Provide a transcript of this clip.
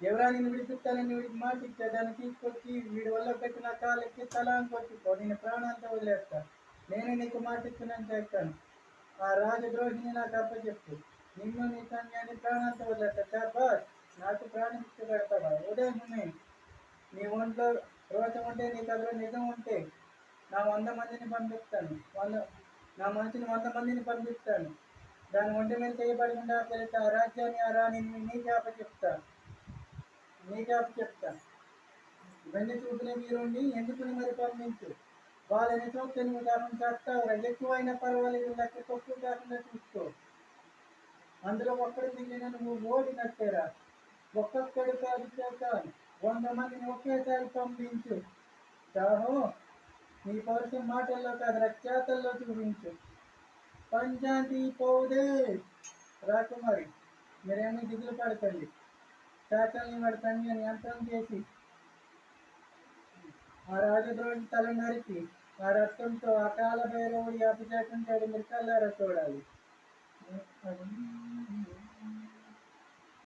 ఎవరా నిన్ను విడిపిస్తానని వీడికి మాట ఇచ్చా, దాన్ని తీసుకొచ్చి వీడి వల్ల పెట్టిన కాలెక్కి తల అని కొట్టుకో, నేను ప్రాణాలతో వదిలేస్తా. నేనే నీకు మాట ఇస్తున్నాను చేస్తాను. ఆ రాజద్రోహిని నాకు అప్పచెప్పు, నిన్ను నీ సైన్యాన్ని ప్రాణాలతో వదిలేస్తా. శాబాష్, నాకు ప్రాణం ఇచ్చి పెడతావా? ఉదయమే నీ ఒంట్లో రోషం ఉంటే, నీ కథలో నిజం ఉంటే నా 100 మందిని పంపిస్తాను. నా మనిషిని 100 మందిని పంపిస్తాను. దాని ఒంటి మీద చేయబడకుండా వెళ్తే ఆ రాజ్యాన్ని, ఆ రాణిని నీకే చెప్తా. వెండి చూపులే మీరుండి ఎందుకుని మరి పంపించు. వాళ్ళని చూస్తే నువ్వు దాపం చేస్తావురా. ఎక్కువైనా పర్వాలేదు, లెక్క తక్కువ కాకుండా చూసుకో. అందులో ఒక్కడి మిగిలిన నువ్వు ఓడినట్టేరా. ఒక్కొక్కడి కాదు చేస్తాను, 100 మందిని ఒకేసారి పంపించు. చాహో, నీ పౌరుషం మాటల్లో కాదు, చేతల్లో చూపించు. పంచాంతి పోదే రాకుమారి, మీరేమీ దిగులు పడకండి. శాఖల్ని వాడి సైన్యాన్ని అంతం చేసి ఆ రాజద్రోహి తల నరికి ఆ రక్తంతో అకాల భైరవుడి అభిషేకం చేయడం మీరు కల్లారా చూడాలి.